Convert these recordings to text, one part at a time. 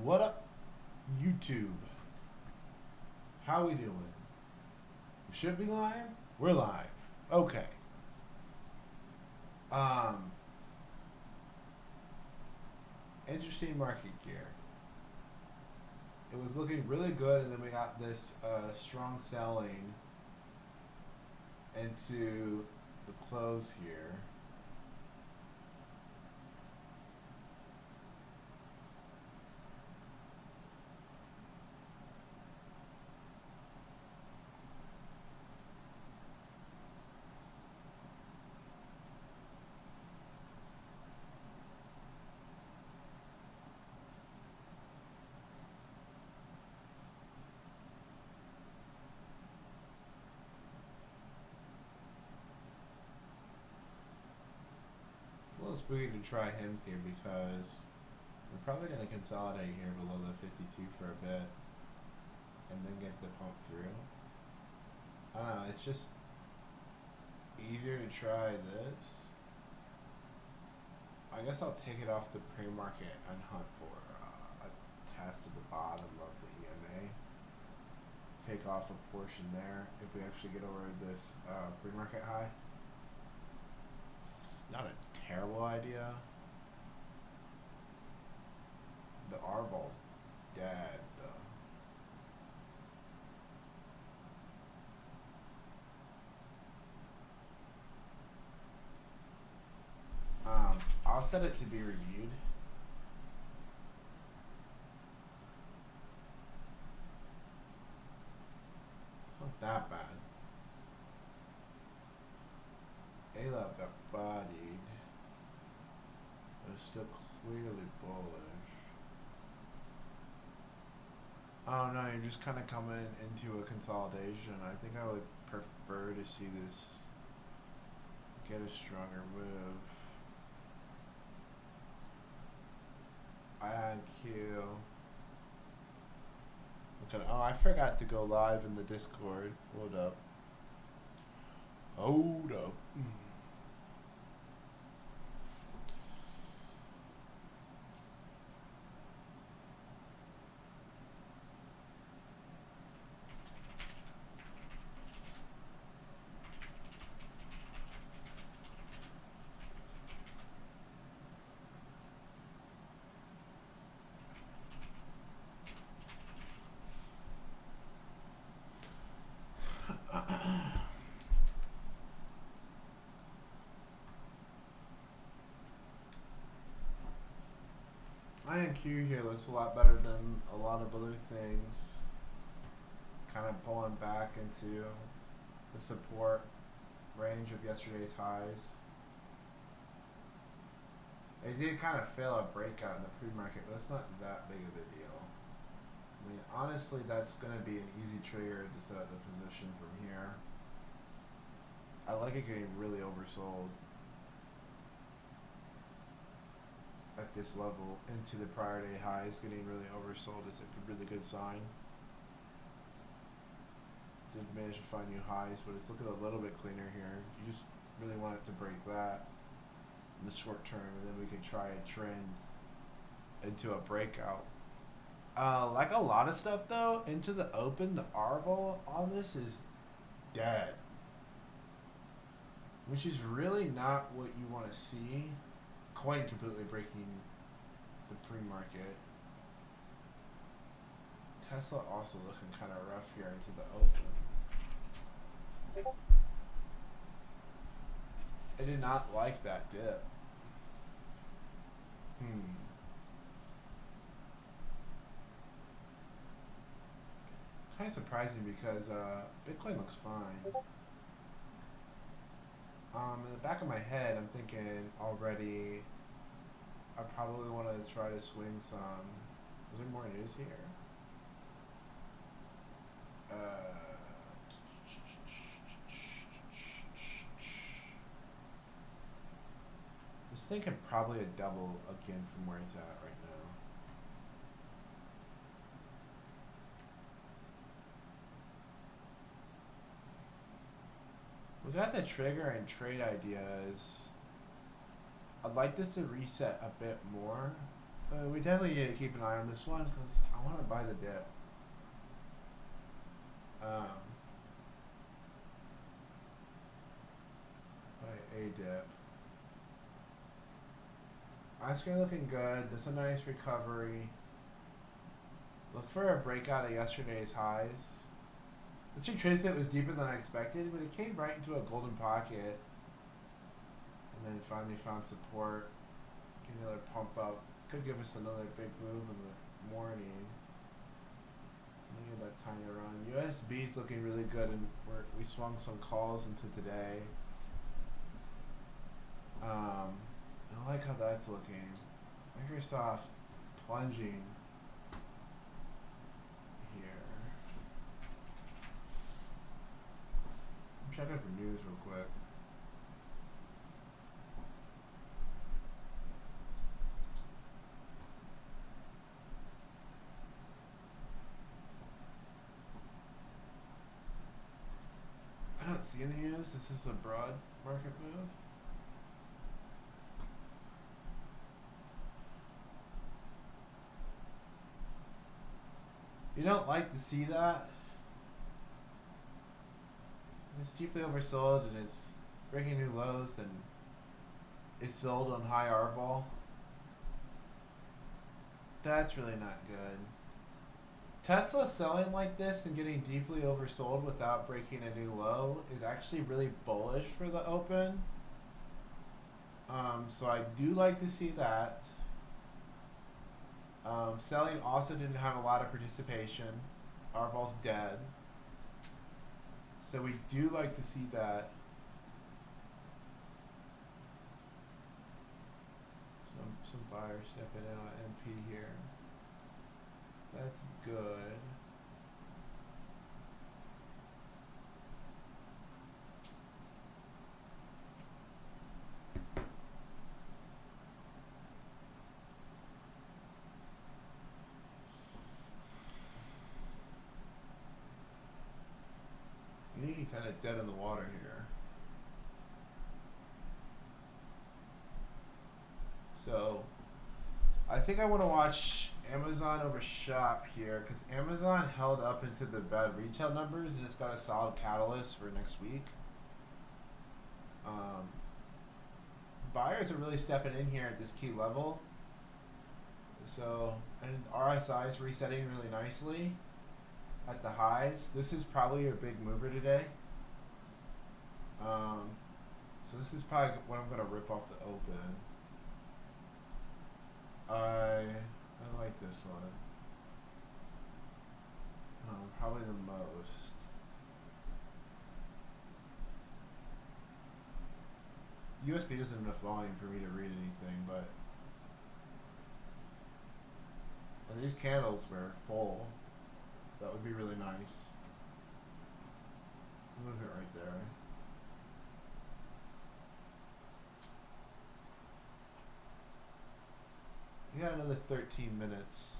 What up, YouTube? How we doing? We should be live. We're live. Okay. Um, Interesting market gear. It was looking really good, and then we got this strong selling into the close here. It's a little spooky to try Hims here because we're probably going to consolidate here below the 52 for a bit and then get the pump through. I don't know, it's just easier to try this. I guess I'll take it off the pre-market and hunt for a test at the bottom of the EMA. Take off a portion there if we actually get over this pre-market high. It's not a terrible idea. The R-ball's dead though. I'll set it to be reviewed. Not that bad. A-Lab got bodied, but it's still clearly bullish. Oh no, you're just kind of coming into a consolidation. I think I would prefer to see this get a stronger move. IQ. Okay. Oh, I forgot to go live in the Discord. Hold up. Hold up. INQ here looks a lot better than a lot of other things. Kind of pulling back into the support range of yesterday's highs. It did kind of fail a breakout in the pre-market, but it's not that big of a deal. I mean, honestly, that's going to be an easy trigger to set up the position from here. I like it getting really oversold at this level into the prior day highs. Getting really oversold is a really good sign. Did manage to find new highs, but it's looking a little bit cleaner here. You just really want it to break that in the short term, and then we can try a trend into a breakout. Like a lot of stuff though, into the open, the R-ball on this is dead, which is really not what you want to see. Coin completely breaking the pre-market. Tesla also looking kind of rough here into the open. I did not like that dip. Kind of surprising because Bitcoin looks fine. In the back of my head, I'm thinking already I probably want to try to swing some. Is there more news here? Just thinking probably a double again from where it's at right now. We got the trigger and trade ideas. I'd like this to reset a bit more. We definitely need to keep an eye on this one because I want to buy the dip. Um, buy a dip. Oscar looking good. That's a nice recovery. Look for a breakout of yesterday's highs. This retracement was deeper than I expected, but it came right into a golden pocket. And then finally found support. Get another pump up. Could give us another big move in the morning. Look at that tiny run. USB's looking really good, and we swung some calls into today. I like how that's looking. Microsoft plunging here. I'm checking for news real quick. I don't see any news. This is a broad market move. You don't like to see that. It's deeply oversold and it's breaking new lows and it's sold on high RVol. That's really not good. Tesla selling like this and getting deeply oversold without breaking a new low is actually really bullish for the open. So I do like to see that. Selling also didn't have a lot of participation. RVol's dead. So we do like to see that. Some buyers stepping in on MP here. That's good. You need kind of dead in the water here. So I think I want to watch Amazon over Shop here because Amazon held up into the bad retail numbers and it's got a solid catalyst for next week. Buyers are really stepping in here at this key level. So, and RSI is resetting really nicely at the highs. This is probably a big mover today. So this is probably what I'm going to rip off the open. I like this one. Probably the most. USB doesn't have enough volume for me to read anything, but when these candles were full, that would be really nice. Move it right there. We got another 13 minutes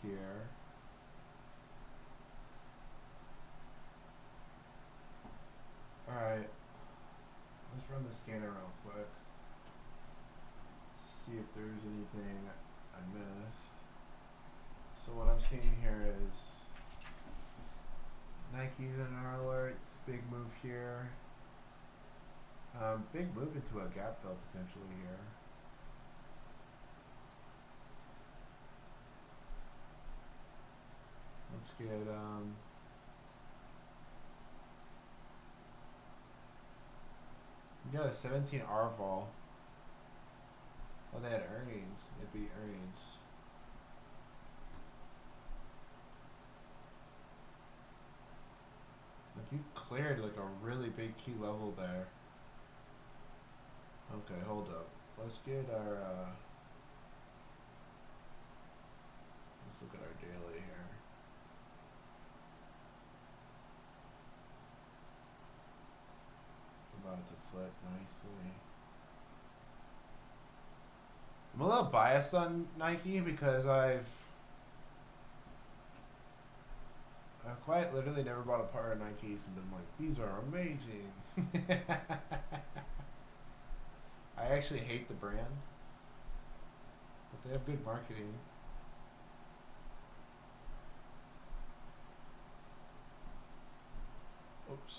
here. Alright, let's run the scanner real quick. See if there's anything I missed. So what I'm seeing here is Nike's in our alerts, big move here. Big move into a gap fill potentially here. Let's get we got a 17 RVol. Oh, they had earnings. They beat earnings. Like you cleared like a really big key level there. Okay, hold up. Let's get our let's look at our daily here. About to flip nicely. I'm a little biased on Nike because I've quite literally never bought a pair of Nikes and been like, these are amazing. I actually hate the brand, but they have good marketing. Oops.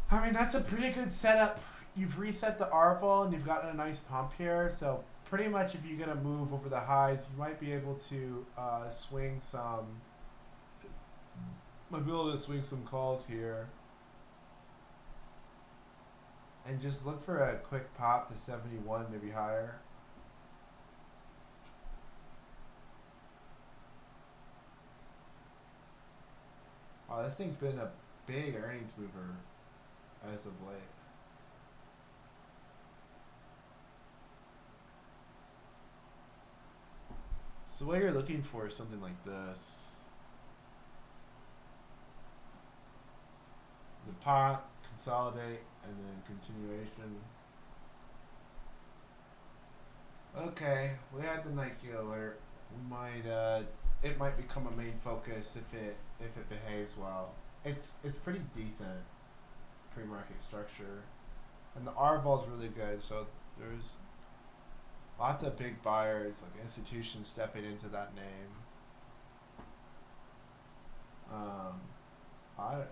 I mean, that's a pretty good setup. You've reset the RVOL and you've gotten a nice pump here. So pretty much if you're going to move over the highs, you might be able to swing some... Might be able to swing some calls here. And just look for a quick pop to 71, maybe higher. Wow, this thing's been a big earnings mover as of late. So what you're looking for is something like this. The pot, consolidate, and then continuation. Okay, we had the Nike alert. We might it might become a main focus if it behaves well. It's pretty decent pre-market structure, and the RVOL is really good. So there's lots of big buyers, like institutions, stepping into that name. I'm not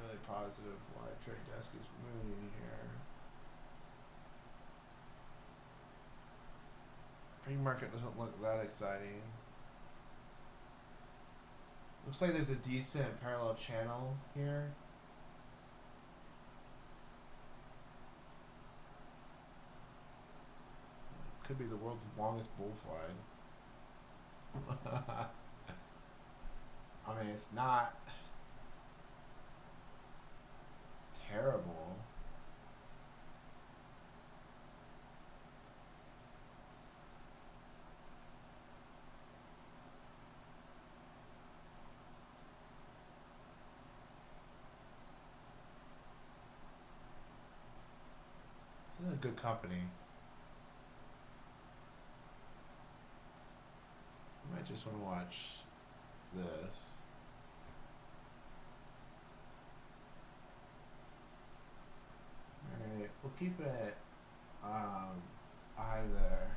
really positive why Trade Desk is moving here. Pre-market doesn't look that exciting. Looks like there's a decent parallel channel here. Could be the world's longest bull flag. I mean, it's not terrible. This is a good company. I might just want to watch this. Alright, we'll keep it eye there.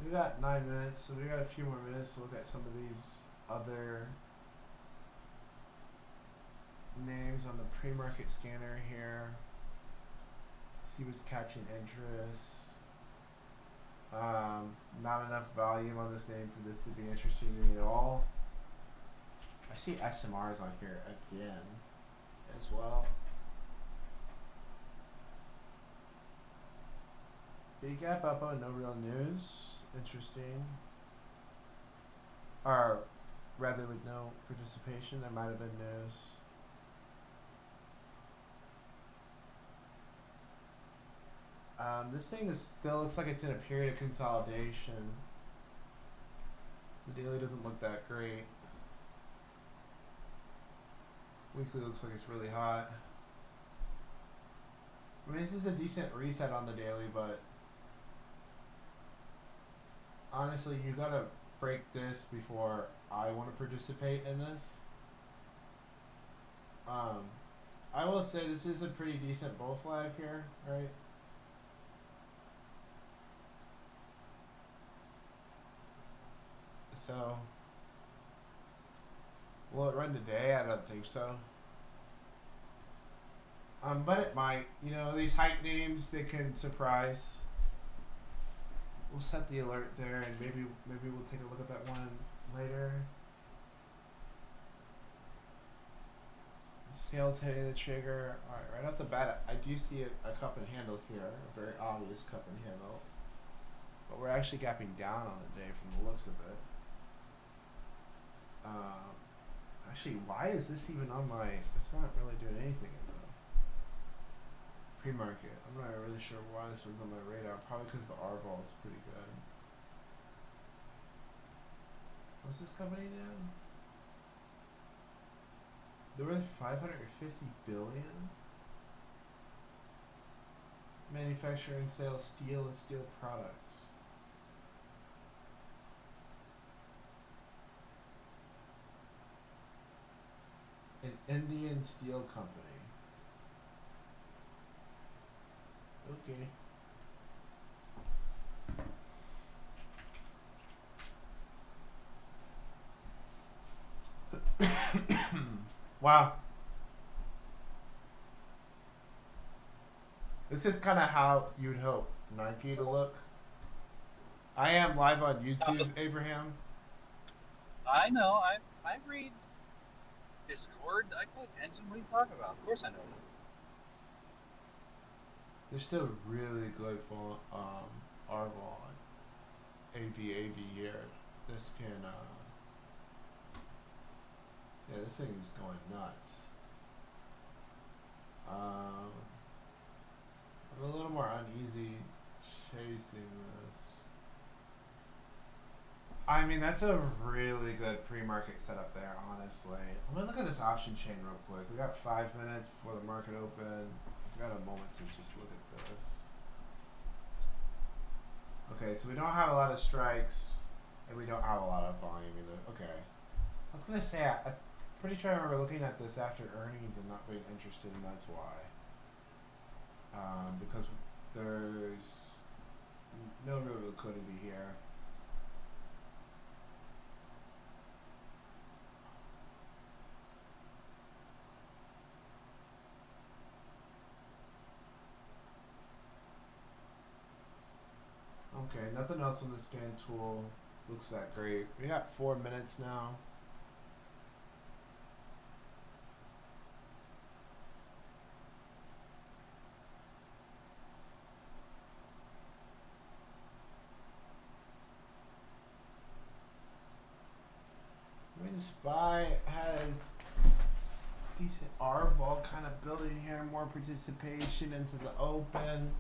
We got 9 minutes, so we got a few more minutes to look at some of these other names on the pre-market scanner here. See what's catching interest. Not enough volume on this name for this to be interesting to me at all. I see SMRs on here again as well. Big gap up on no real news. Interesting. Or rather with no participation, there might have been news. This thing still looks like it's in a period of consolidation. The daily doesn't look that great. Weekly looks like it's really hot. I mean, this is a decent reset on the daily, but honestly, you gotta break this before I want to participate in this. I will say this is a pretty decent bull flag here, right? So, will it run today? I don't think so. But it might. You know, these hype names, they can surprise. We'll set the alert there, and maybe we'll take a look at that one later. Sales hitting the trigger. Alright, right off the bat, I do see a cup and handle here, a very obvious cup and handle. But we're actually gapping down on the day from the looks of it. Actually, why is this even on my... It's not really doing anything in the pre-market. I'm not really sure why this one's on my radar. Probably because the RVOL is pretty good. What's this company do? They're worth $550 billion. Manufacture and sell steel and steel products. Indian Steel Company. Okay. Wow. This is kind of how you'd hope Nike to look. I am live on YouTube, Abraham. I know. I read Discord. I pay attention. What are you talking about? Of course I know this. There's still really good for Arvon. AV here. This can yeah, this thing is going nuts. I'm a little more uneasy chasing this. I mean, that's a really good pre-market setup there, honestly. I'm gonna look at this option chain real quick. We got 5 minutes before the market open. I've got a moment to just look at this. Okay, so we don't have a lot of strikes, and we don't have a lot of volume either. Okay. I was gonna say, I'm pretty sure I remember looking at this after earnings and not being interested, and that's why. Because there's no real liquidity here. Okay, nothing else on the scan tool looks that great. We got 4 minutes now. I mean, SPY has decent R vol kind of building here, more participation into the open.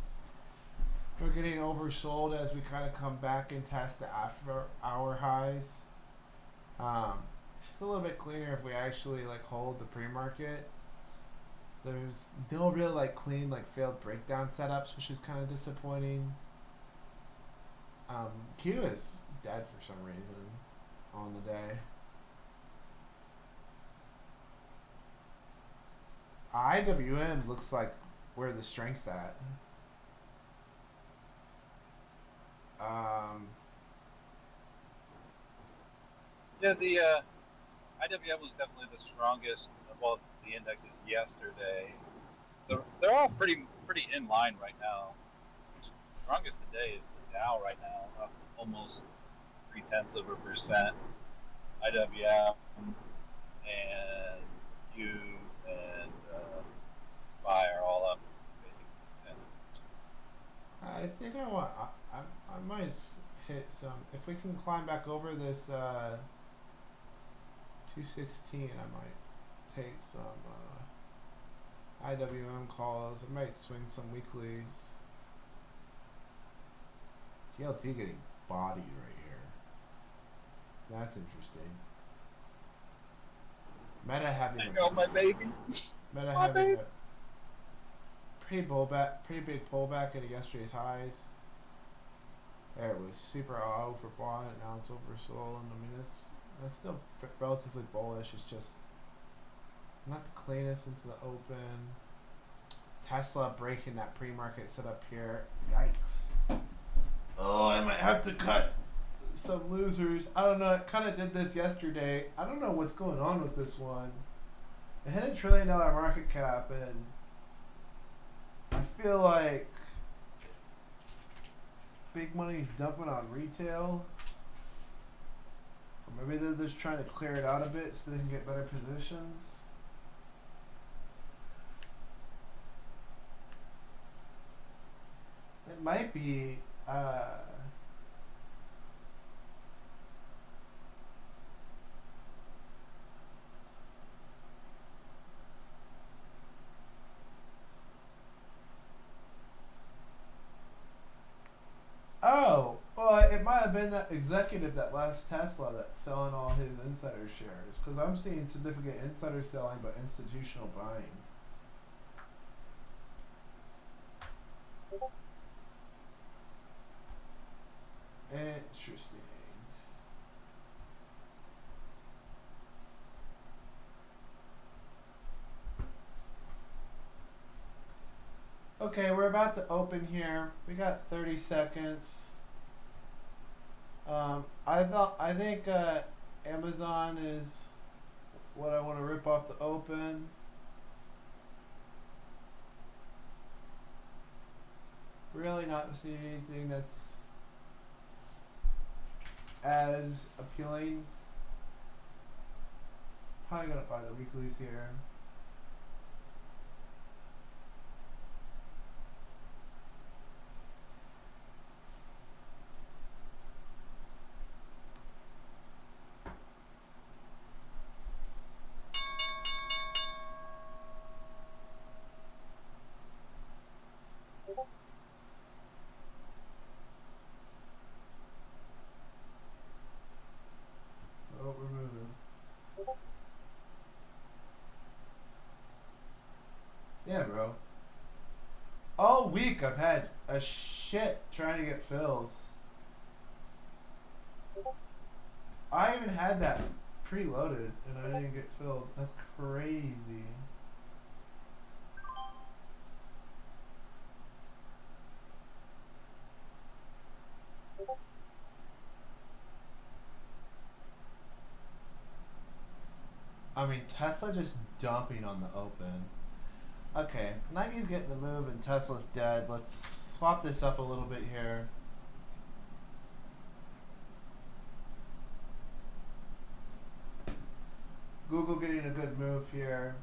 We're getting oversold as we kind of come back and test the after hour highs. Just a little bit cleaner if we actually like hold the pre-market. There's no real like clean like failed breakdown setups, which is kind of disappointing. Q is dead for some reason on the day. IWM looks like where the strength's at. Yeah, the IWM was definitely the strongest of all the indexes yesterday. They're all pretty in line right now. The strongest today is the Dow right now, up almost 0.3%. IWM and Qs and Buy are all up basically. I think I want. I might hit some. If we can climb back over this 216, I might take some IWM calls. I might swing some weeklies. GLT getting bodied right here. That's interesting. Meta having There you go, my baby. Meta My having baby. a pretty big pullback into yesterday's highs. There it was super overbought, and now it's oversold. And I mean, that's still relatively bullish. It's just not the cleanest into the open. Tesla breaking that pre-market setup here. Yikes. Oh, I might have to cut some losers. I don't know. It kind of did this yesterday. I don't know what's going on with this one. It hit $1 trillion market cap, and I feel like big money's dumping on retail. Or maybe they're just trying to clear it out a bit so they can get better positions. It might be oh, well, it might have been that executive that left Tesla that's selling all his insider shares. Because I'm seeing significant insider selling but institutional buying. Interesting. Okay, we're about to open here. We got 30 seconds. I think Amazon is what I want to rip off the open. Really not seeing anything that's as appealing. Probably gonna buy the weeklies here. Oh, we're moving. Yeah, bro. All week I've had a shit trying to get fills. I even had that preloaded and I didn't get filled. That's crazy. I mean, Tesla just dumping on the open. Okay, Nike's getting the move and Tesla's dead. Let's swap this up a little bit here. Google getting a good move here.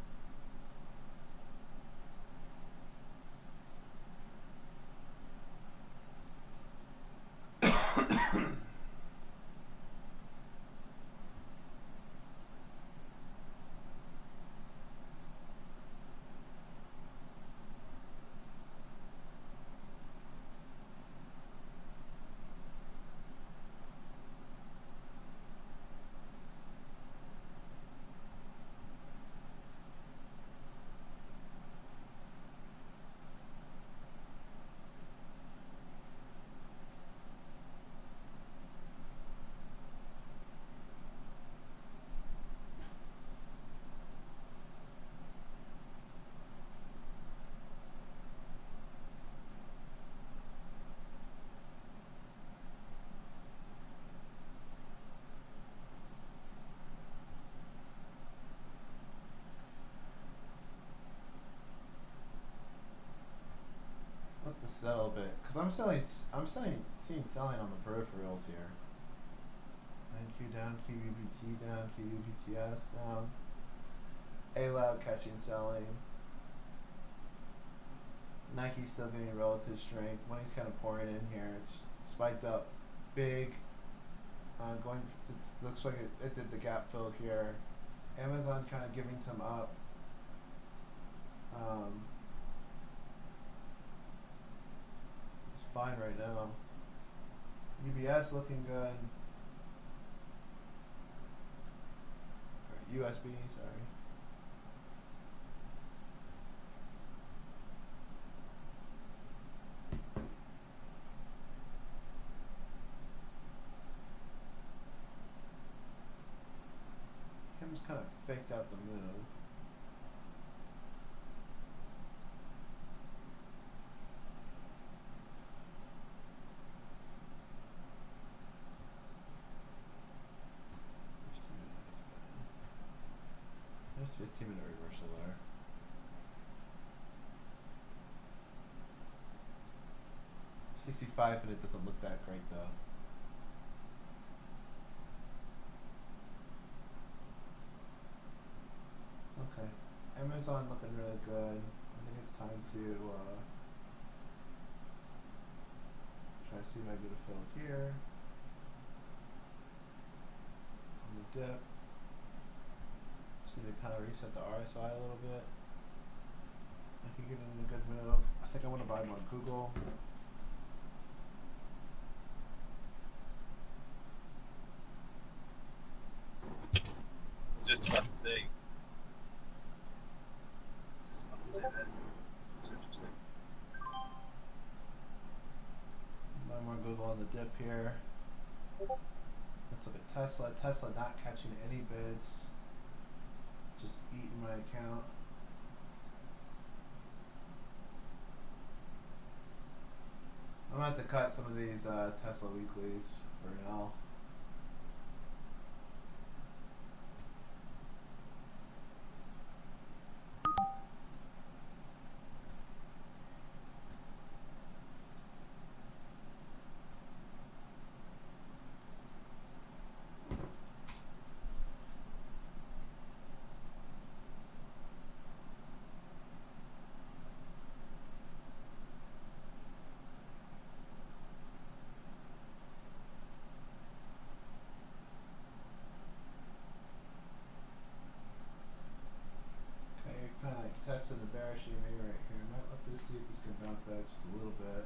Let this settle a bit, cause seeing selling on the peripherals here. NQ down, QUBT down, QUBTS down. ALAB catching selling. Nike still getting relative strength. Money's kind of pouring in here. It's spiked up big. Looks like it did the gap fill here. Amazon kind of giving some up. It's fine right now. UBS looking good. Or USB, sorry. Kim's kind of faked out the move. There's 15-minute reversal there. $65 and it doesn't look that great though. Okay, Amazon looking really good. I think it's time to try to see if I get a fill here. On the dip. Just need to kind of reset the RSI a little bit. I can get in a good move. I think I want to buy more Google. Just about to say. Just about to say that. It's interesting. Buy more Google on the dip here. Let's look at Tesla. Tesla not catching any bids. Just eating my account. these Tesla weeklies for now. Kind of like testing the bearish EMA right here. I might let this see if this can bounce back just a little bit.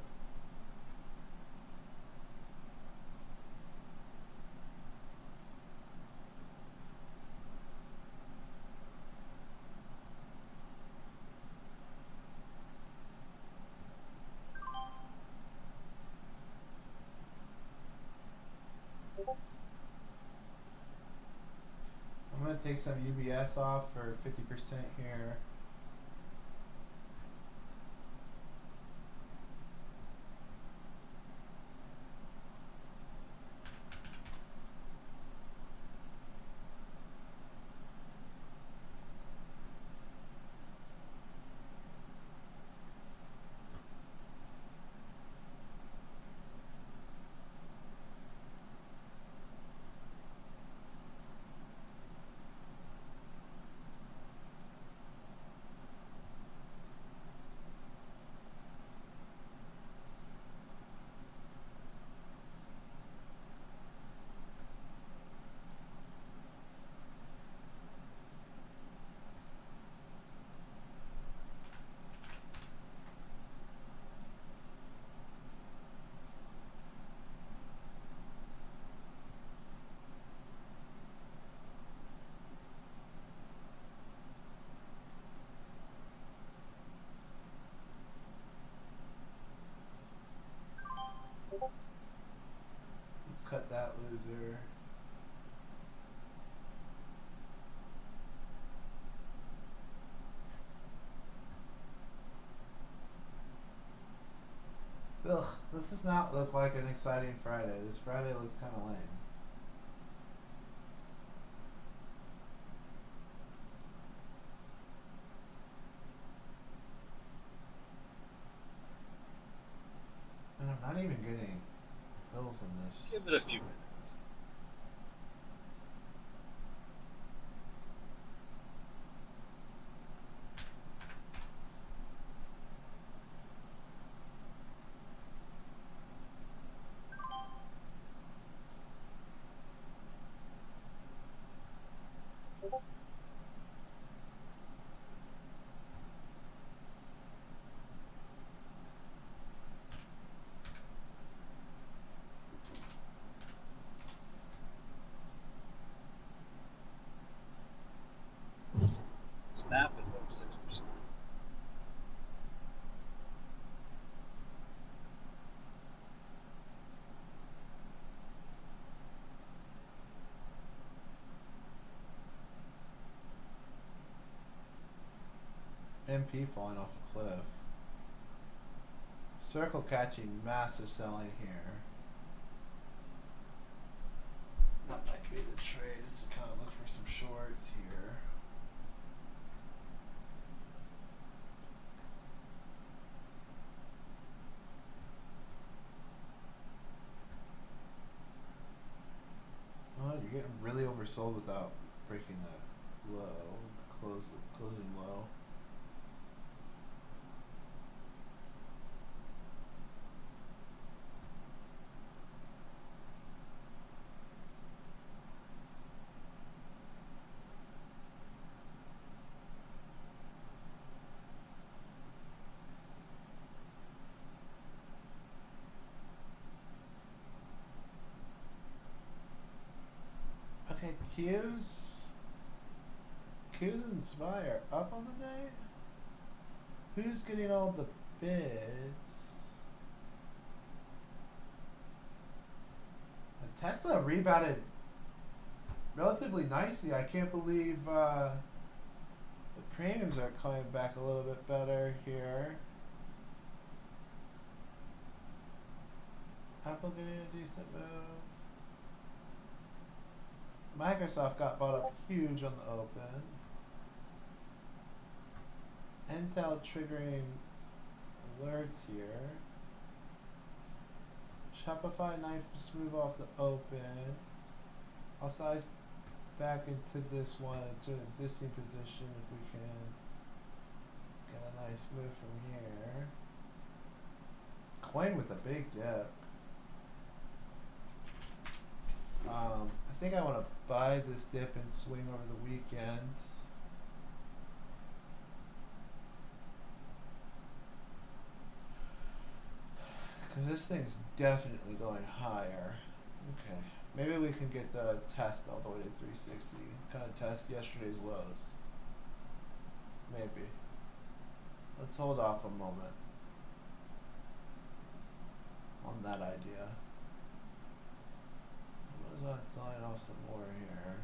I'm going to take some UBS off for 50% here. Let's cut that loser. Ugh, this does not look like an exciting Friday. This Friday looks kind of lame. And I'm not even getting bills in this. Give it a few minutes. Snap is up 6%. MP falling off a cliff. Circle catching, massive selling here. That might be the trade, just to kind of look for some shorts here. Oh, you're getting really oversold without breaking that low, closing low. Okay, Q's and SPY are up on the night. Who's getting all the bids? Tesla rebounded relatively nicely. I can't believe the premiums are coming back a little bit better here. Apple getting a decent move. Microsoft got bought up huge on the open. Intel triggering alerts here. Shopify nice move off the open. I'll size back into this one into an existing position if we can get a nice move from here. Coin with a big dip. I think I want to buy this dip and swing over the weekend. Because this thing's definitely going higher. Okay. Maybe we can get the test all the way to 360. Kind of test yesterday's lows. Maybe. Let's hold off a moment on that idea. Amazon selling off some more here.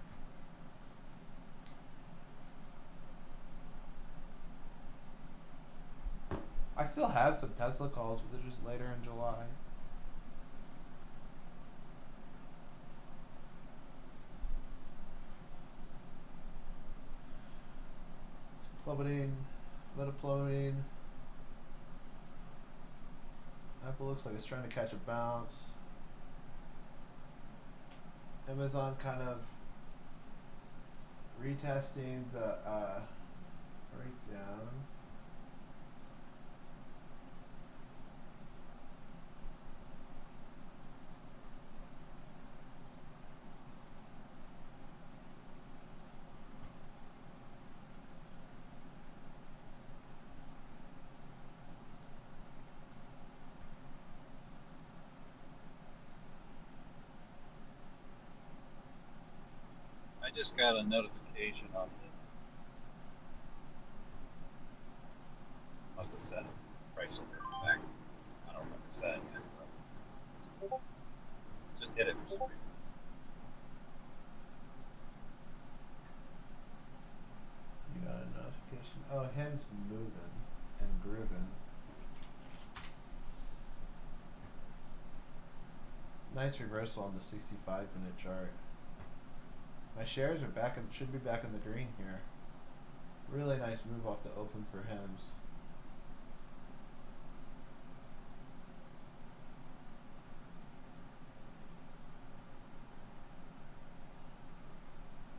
I still have some Tesla calls, but they're just later in July. It's plummeting, little plummeting. Apple looks like it's trying to catch a bounce. Amazon kind of retesting the breakdown. I just got a notification on the. Must have said price order back. I don't remember that yet. But just hit it for some reason. You got a notification. Oh, hens moving and grooving. Nice reversal on the 65-minute chart. My shares are back and should be back in the green here. Really nice move off the open for hems.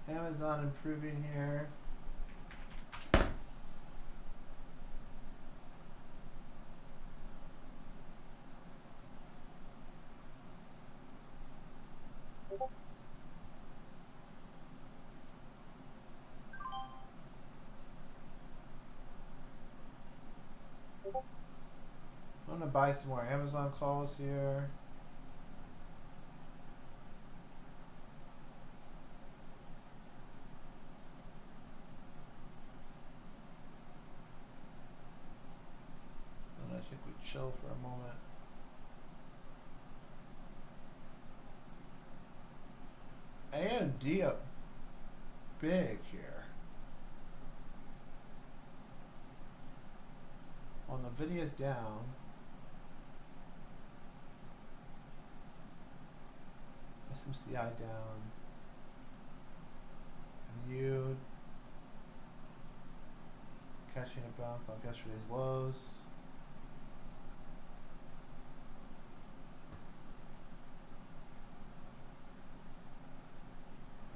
Amazon improving here. I'm gonna buy some more Amazon calls here. And I think we chill for a moment. AMD up big here. On the Nvidia's down. SMCI down. And you catching a bounce off yesterday's lows.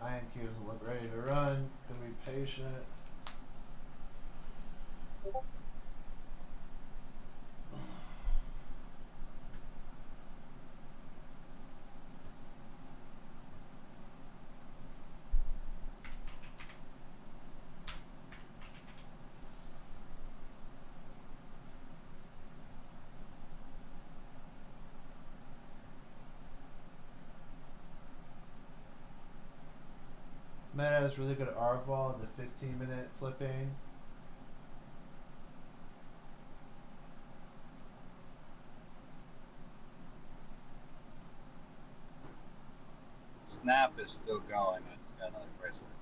INQs look ready to run. Gonna be patient. Meta is really good at RVOL, the 15-minute flipping. Snap is still going. It's got another price order.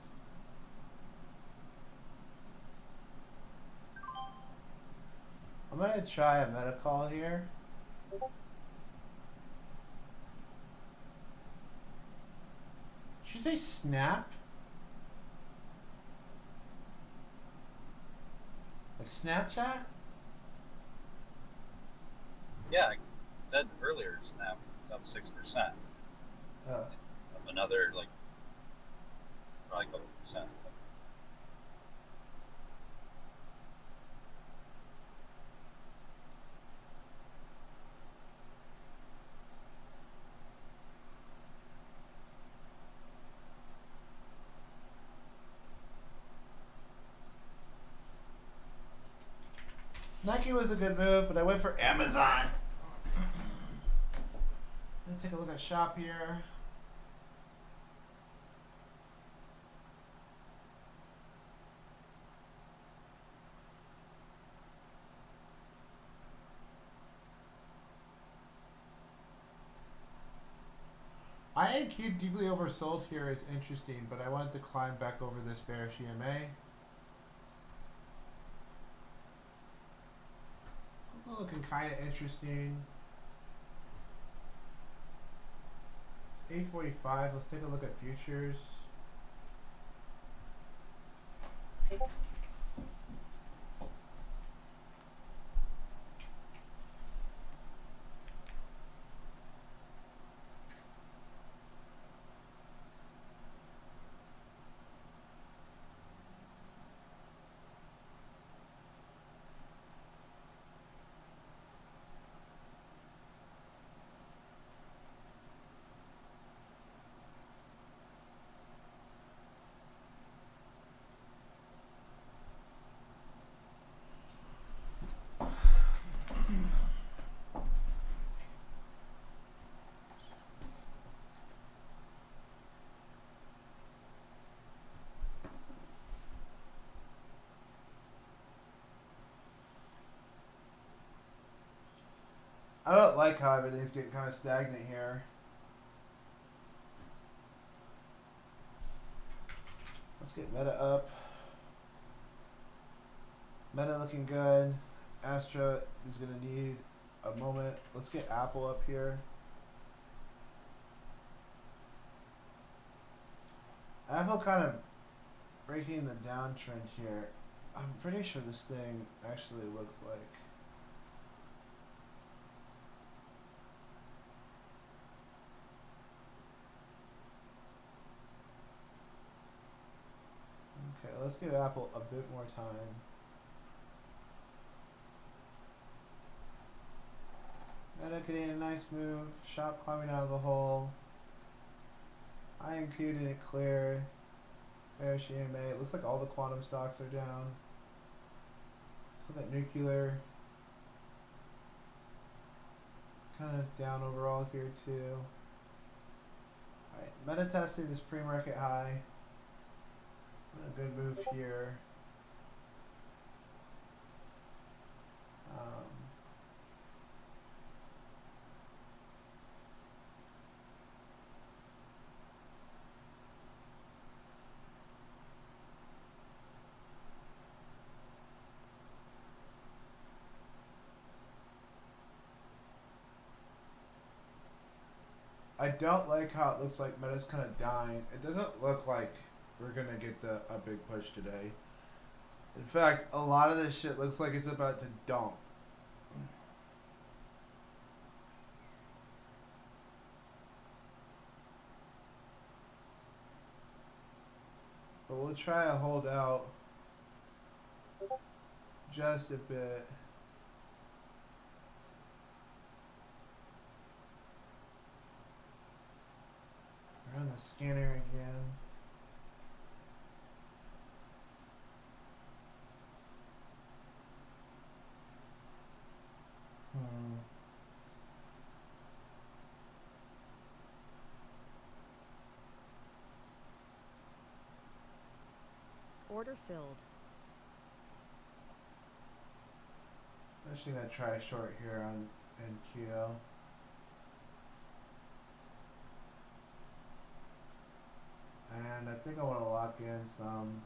I'm gonna try a meta call here. you say snap? Like Snapchat? Yeah, I said earlier, Snap is up 6%. Oh. Up another like probably a couple percent. So. Nike was a good move, but I went for Amazon. Let's take a look at shop here. INQ deeply oversold here is interesting, but I wanted to climb back over this bearish EMA. Looking kind of interesting. It's 8:45. Let's take a look at futures. I don't like how everything's getting kind of stagnant here. Let's get Meta up. Meta looking good. Astra is going to need a moment. Let's get Apple up here. Apple kind of breaking the downtrend here. I'm pretty sure this thing actually looks like... Okay, let's give Apple a bit more time. Meta getting a nice move. Shop climbing out of the hole. INQ didn't clear. Bearish EMA. It looks like all the quantum stocks are down. Let's look at nuclear. Kind of down overall here too. Alright, Meta testing this pre-market high. A good move here. I don't like how it looks like Meta's kind of dying. It doesn't look like we're going to get a big push today. In fact, a lot of this shit looks like it's about to dump. But we'll try to hold out just a bit. Run the scanner again. Order filled. I'm actually gonna try a short here on NQO. And I think I want to lock in some.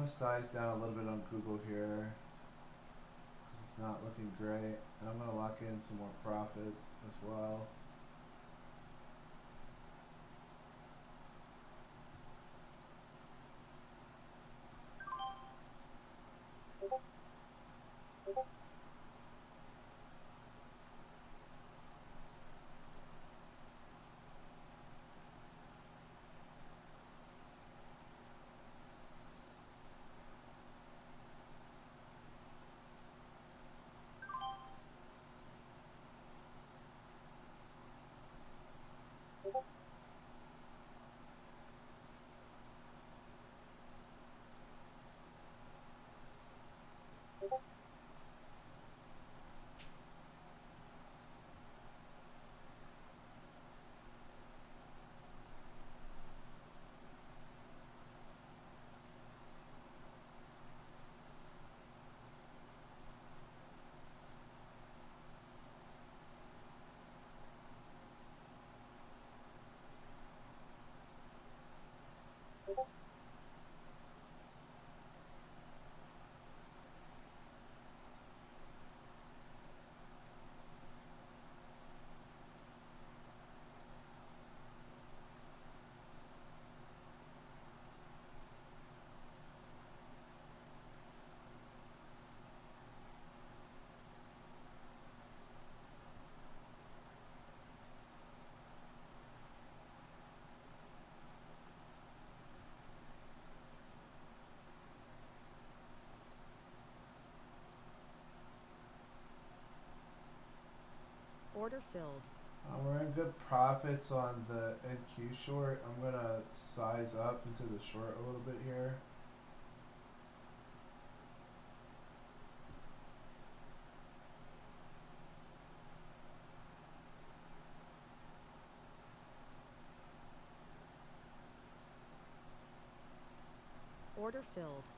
size down a little bit on Google here. 'Cause it's not looking great. And I'm gonna lock in some more profits as well. Order filled. We're in good profits on the NQ short. I'm gonna size up into the short a little bit here. Order filled.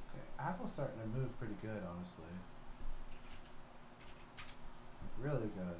Okay, Apple's starting to move pretty good, honestly. Like, really good.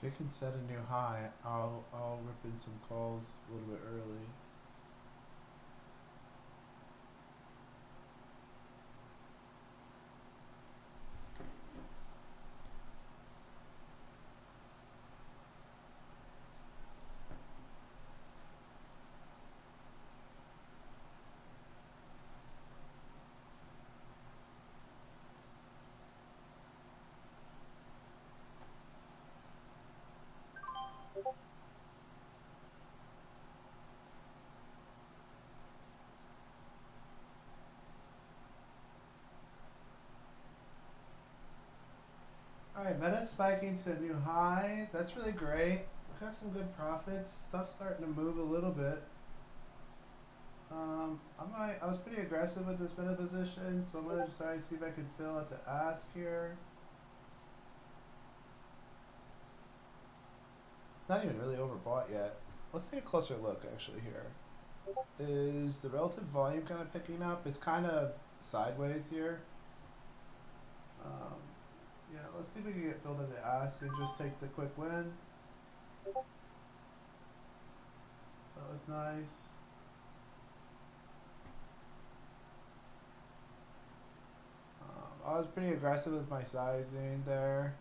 If it can set a new high, I'll rip in some calls a little bit early. Alright, Meta spiking to a new high. That's really great. Got some good profits. Stuff's starting to move a little bit. I was pretty aggressive with this Meta position, so I'm gonna try to see if I can fill at the ask here. It's not even really overbought yet. Let's take a closer look actually here. Is the relative volume kind of picking up? It's kind of sideways here. Yeah, let's see if we can get filled at the ask and just take the quick win. That was nice. I was pretty aggressive with my sizing there.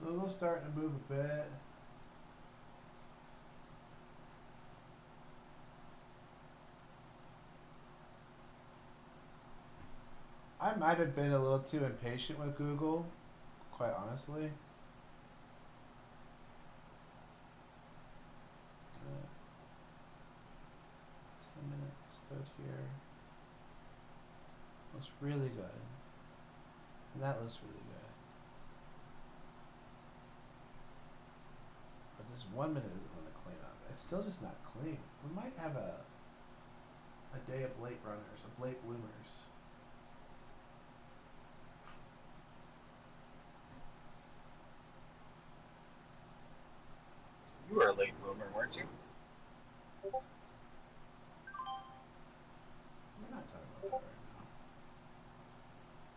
Google's starting to move a bit. I might have been a little too impatient with Google. quite honestly. 10 minutes good here. Looks really good. And that looks really good. But this 1 minute isn't going to clean up. It's still just not clean. We might have a day of late runners, of late bloomers. You were a late bloomer, weren't you? We're not talking about that right now.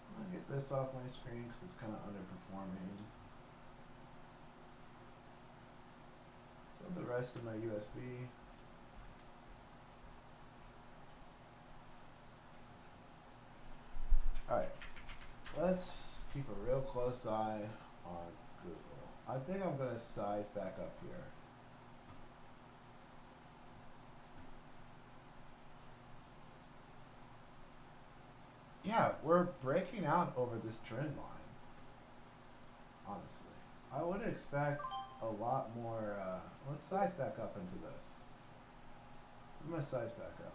I'm going to get this off my screen because it's kind of underperforming. So the rest of my USB. Alright, let's keep a real close eye on Google. I think I'm going to size back up here. Yeah, we're breaking out over this trend line. Honestly, I would expect a lot more. Let's size back up into this. I'm gonna size back up.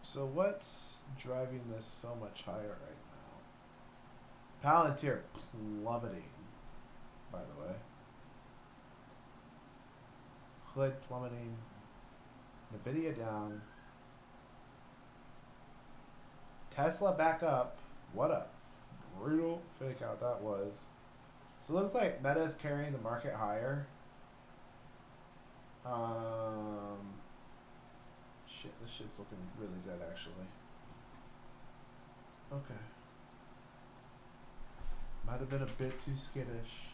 So what's driving this so much higher right now? Palantir plummeting, by the way. Hood plummeting. Nvidia down. Tesla back up. What a brutal fake out that was. So it looks like Meta's carrying the market higher. Shit, this shit's looking really good actually. Okay. Might have been a bit too skittish.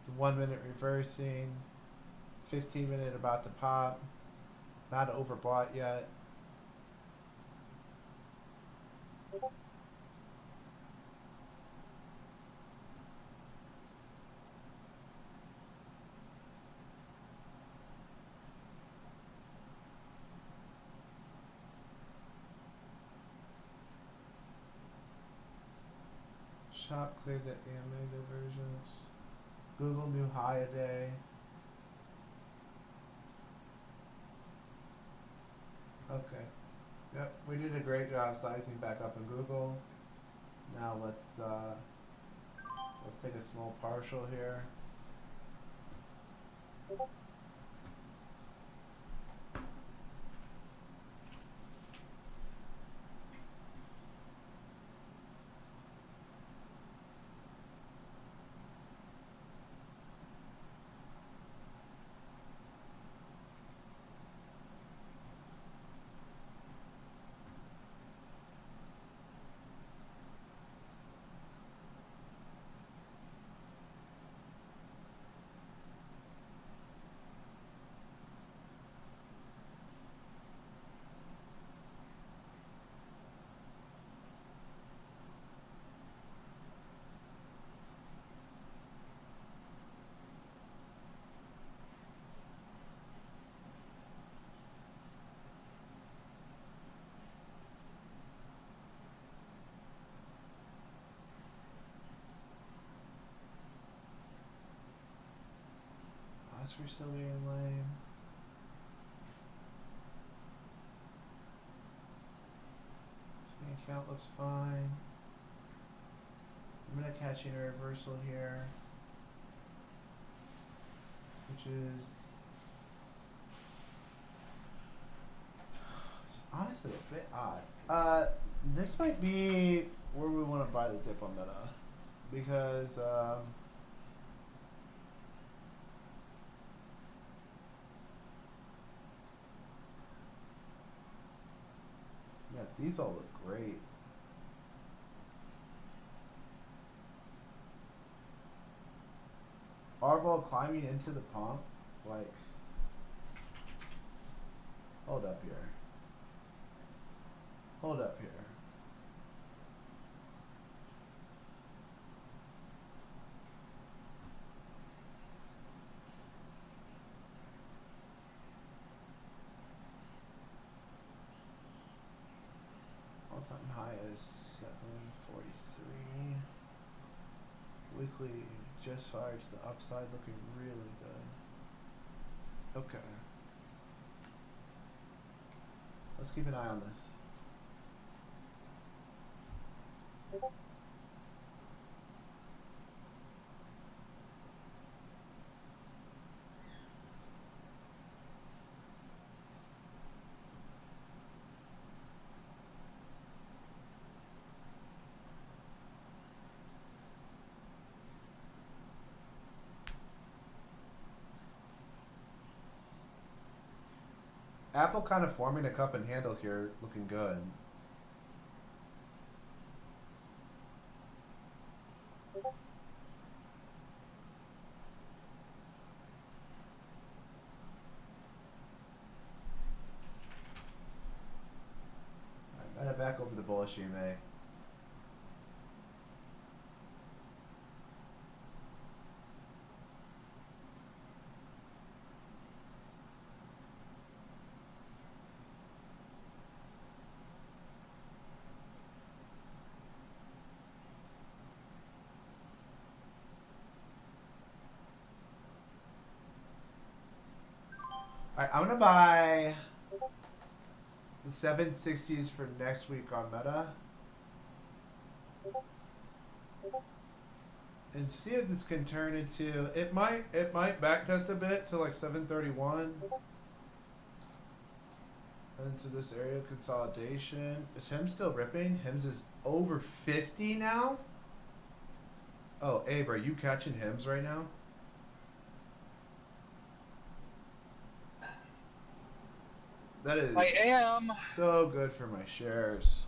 The 1 minute reversing. 15 minute about to pop. Not overbought yet. Shop cleared the AMA diversions. Google new high a day. Okay. Yep, we did a great job sizing back up in Google. Now let's take a small partial here. Oscar still being lame. Screen count looks fine. I'm gonna catch in a reversal here, which is honestly a bit odd. This might be where we want to buy the dip on Meta because yeah, these all look great. Arbol climbing into the pump, like, hold up here. Hold up here. cleave. Just fired to the upside, looking really good. Okay. Let's keep an eye on this. Apple kind of forming a cup and handle here, looking good. Alright, meta back over the bullish EMA. Alright, I'm gonna buy the 760s for next week on Meta. And see if this can turn into it might backtest a bit to like 731. Into this area of consolidation. Is Hims still ripping? Hims is over 50 now? Oh, Abe, are you catching Hims right now? That is I am. so good for my shares.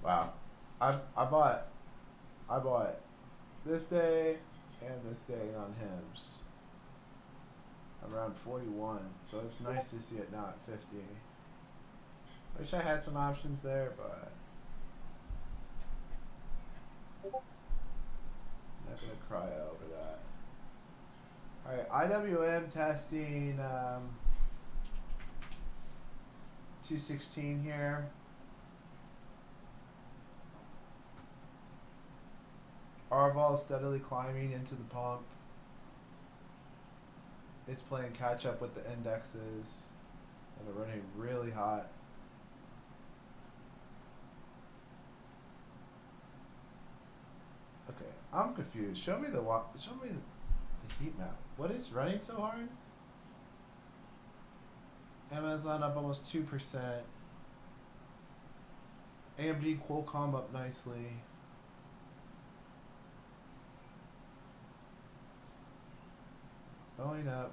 Wow. I bought this day and this day on Hims. Around 41. So it's nice to see it now at 50. Wish I had some options there, but I'm not gonna cry over that. Alright, IWM testing 216 here. Arval steadily climbing into the pump. It's playing catch up with the indexes and they're running really hot. Okay, I'm confused. Show me the heat map. What is running so hard? Amazon up almost 2%. AMD Qualcomm up nicely. Going up.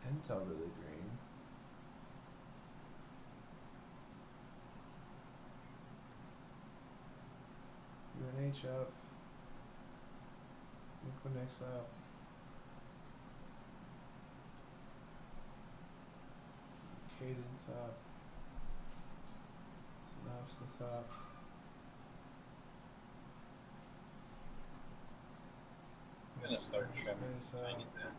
Intel really green. UNH up. Equinix up. Cadence up. Synopsys up. I'm gonna start trimming. There's, I need that.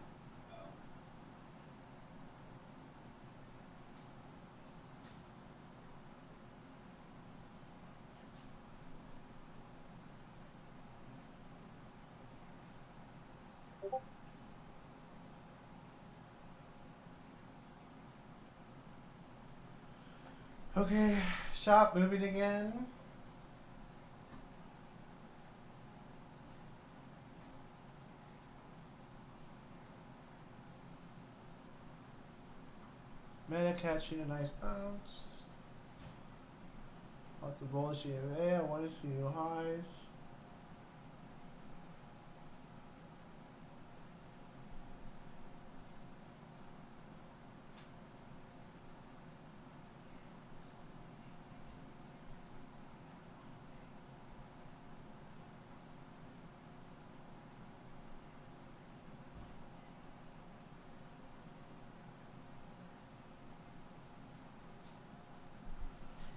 Okay, shop moving again. Meta catching a nice bounce. Off the bullish EMA, I want to see new highs.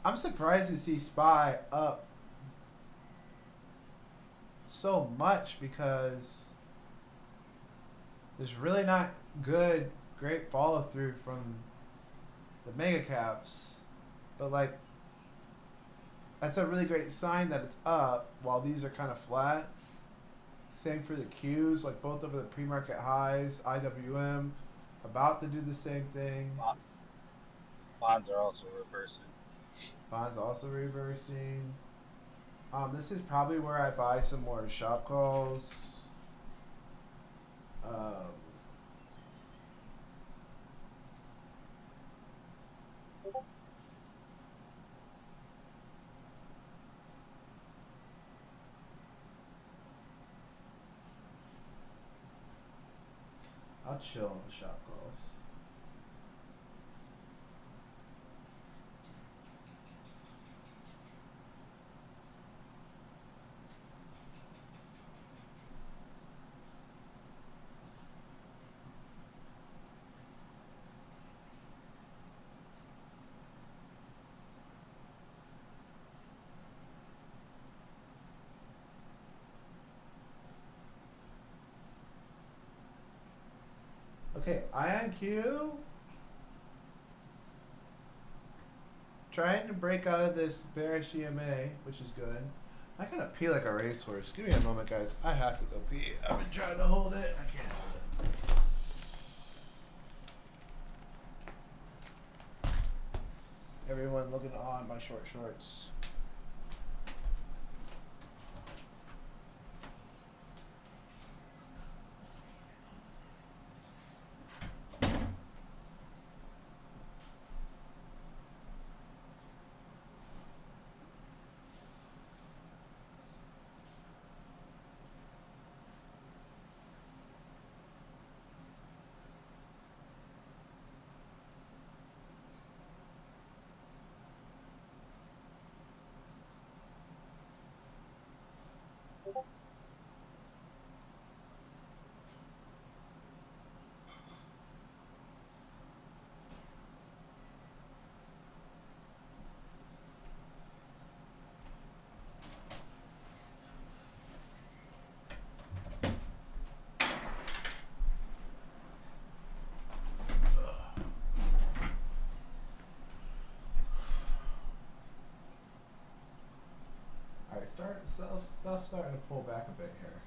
I'm surprised to see SPY up so much because there's really not great follow through from the mega caps, but like that's a really great sign that it's up while these are kind of flat. Same for the Qs, like both over the pre-market highs. IWM about to do the same thing. Bonds are also reversing. Bonds also reversing. This is probably where I buy some more shop calls. I'll chill on the shop calls. Okay, IonQ trying to break out of this bearish EMA, which is good. I gotta pee like a racehorse. Give me a moment, guys. I have to go pee. I've been trying to hold it. I can't hold it. Everyone looking on my short shorts. Alright, stuff starting to pull back a bit here.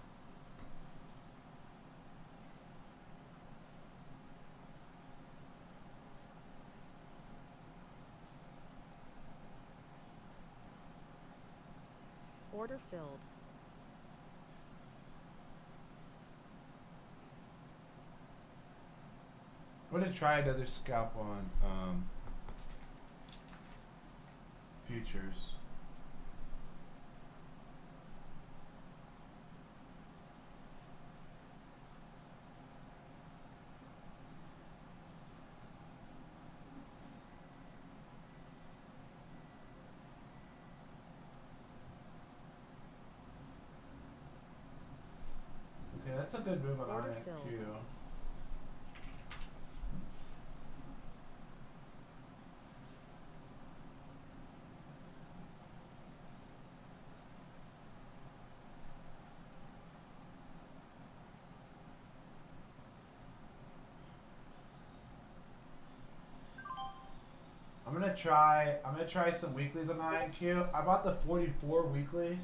Order filled. I'm gonna try another scalp on futures. Okay, that's a good move on Order IonQ. filled. I'm gonna try some weeklies on IonQ. I bought the 44 weeklies.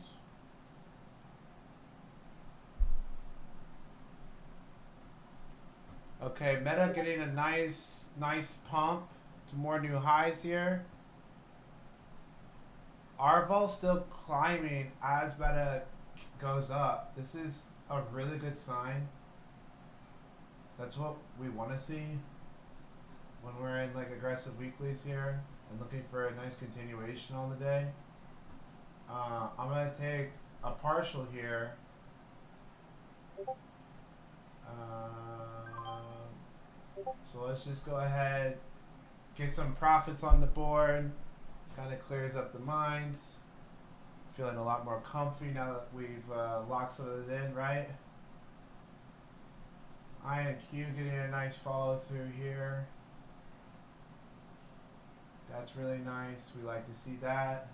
Okay, Meta getting a nice pump to more new highs here. Arval still climbing as Meta goes up. This is a really good sign. That's what we want to see when we're in like aggressive weeklies here and looking for a nice continuation on the day. I'm gonna take a partial here. So let's just go ahead, get some profits on the board. Kind of clears up the minds. Feeling a lot more comfy now that we've locked some of it in, right? IonQ getting a nice follow through here. That's really nice. We like to see that.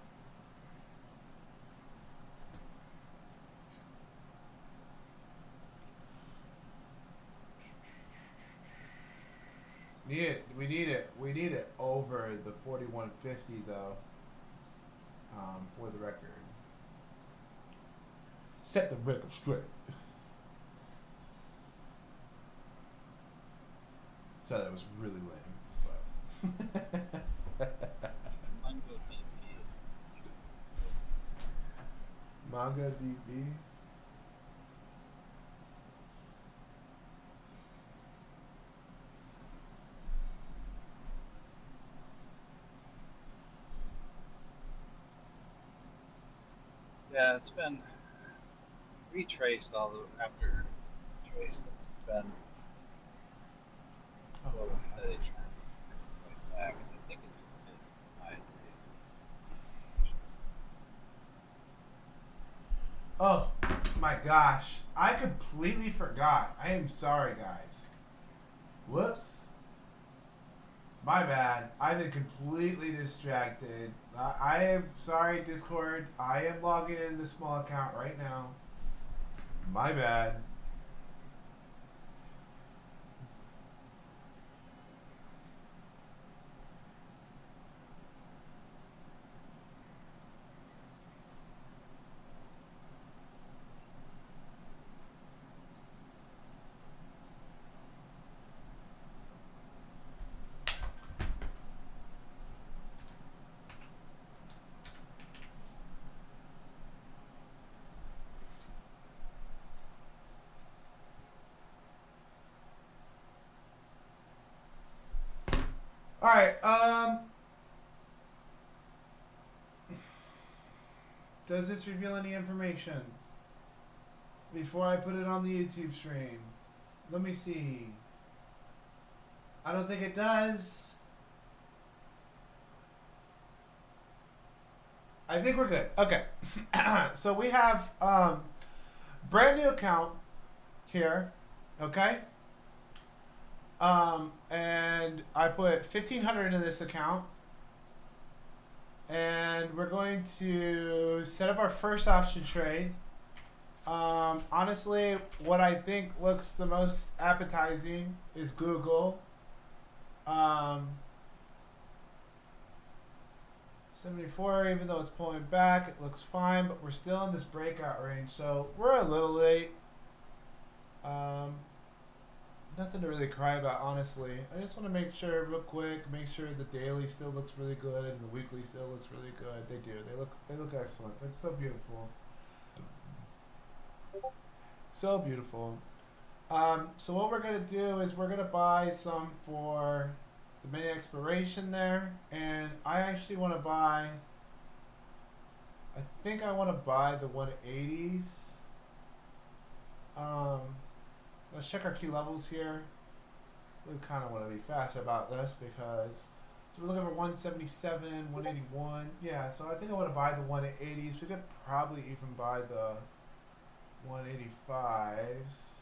Need it. We need it. We need it over the 4150 though. For the record. Set the record straight. So that was really lame, but Mango DP is Manga DB. yeah, it's been retraced all the after retraced. It's been Oh, well wow. steady trend right back, and I think it just hit high days. Oh my gosh. I completely forgot. I am sorry, guys. Whoops. My bad. I've been completely distracted. I am sorry, Discord. I am logging in this small account right now. My bad. All right. Does this reveal any information before I put it on the YouTube stream? Let me see. I don't think it does. I think we're good. Okay. So we have brand new account here. Okay. And I put 1,500 in this account. And we're going to set up our first option trade. Honestly, what I think looks the most appetizing is Google. 74, even though it's pulling back, it looks fine, but we're still in this breakout range, so we're a little late. Nothing to really cry about, honestly. I just want to make sure real quick, make sure the daily still looks really good and the weekly still looks really good. They do. They look excellent. It's so beautiful. So beautiful. So what we're gonna do is we're gonna buy some for the mini expiration there, and I actually want to buy. I think I want to buy the 180s. Let's check our key levels here. We kind of want to be faster about this because so we're looking for 177, 181. Yeah, so I think I want to buy the 180s. We could probably even buy the 185s.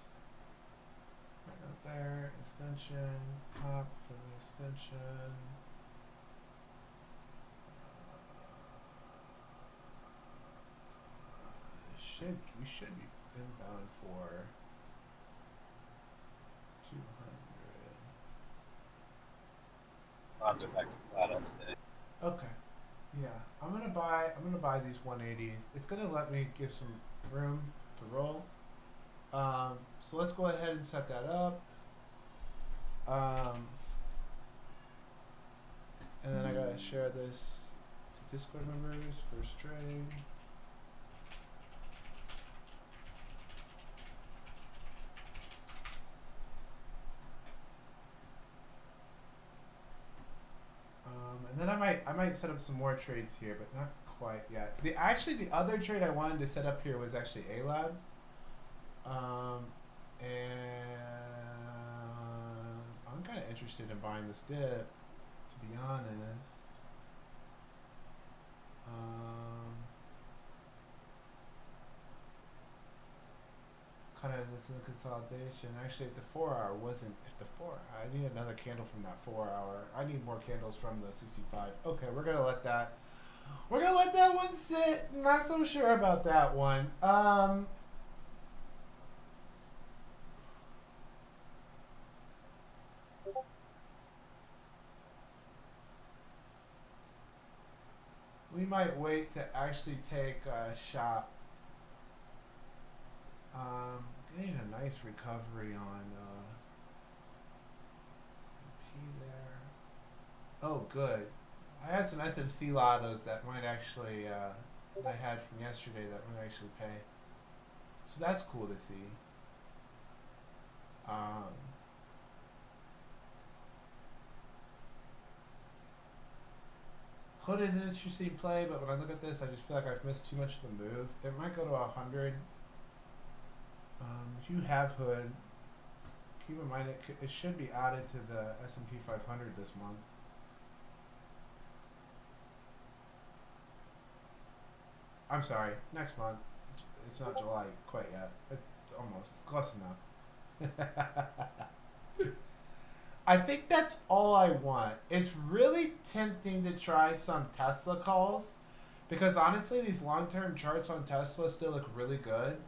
Right up there, extension, top for the extension. We should be inbound for 200. Odds are back to flat on the day. Okay. Yeah, I'm gonna buy these 180s. It's gonna let me give some room to roll. So let's go ahead and set that up. And then I gotta share this to Discord members. First trade. And then I might set up some more trades here, but not quite yet. The other trade I wanted to set up here was actually ALAB. And I'm kind of interested in buying this dip, to be honest. kind of this is a consolidation. Actually, if the 4 hour wasn't, if the 4, I need another candle from that 4 hour. I need more candles from the 65. Okay, we're gonna let that. We're gonna let that one sit. Not so sure about that one. We might wait to actually take a shot. Getting a nice recovery on P there. Oh, good. I had some SMC lottos that might actually that I had from yesterday that might actually pay. So that's cool to see. Hood is an interesting play, but when I look at this, I just feel like I've missed too much of the move. It might go to 100. If you have Hood, keep in mind it should be added to the S&P 500 this month. I'm sorry, next month. It's not July quite yet. It's almost close enough. I think that's all I want. It's really tempting to try some Tesla calls because honestly, these long-term charts on Tesla still look really good.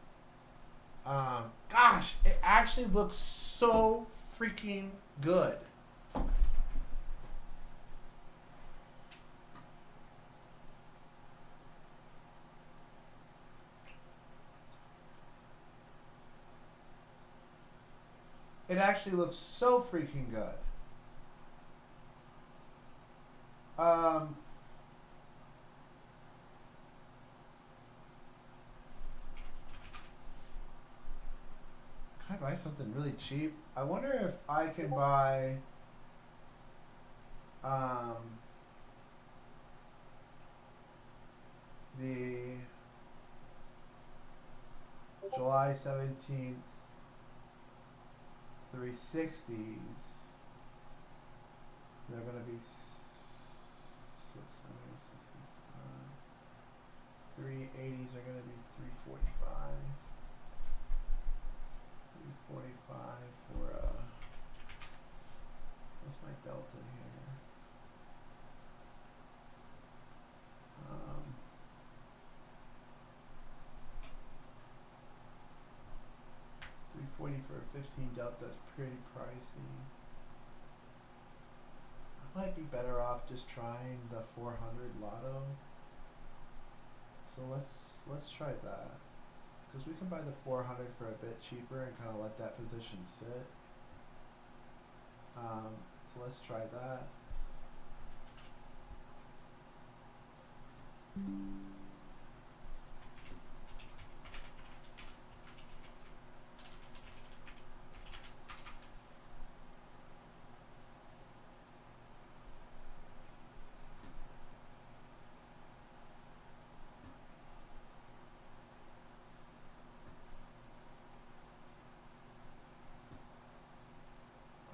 Gosh, it actually looks so freaking good. It actually looks so freaking good. Can I buy something really cheap? I wonder if I can buy the July 17th 360s. They're going to be 665. 380s are going to be 345. 345 for what's my delta here? 340 for a 15 delta is pretty pricey. I might be better off just trying the 400 lotto. So let's try that. Because we can buy the 400 for a bit cheaper and kind of let that position sit. So let's try that.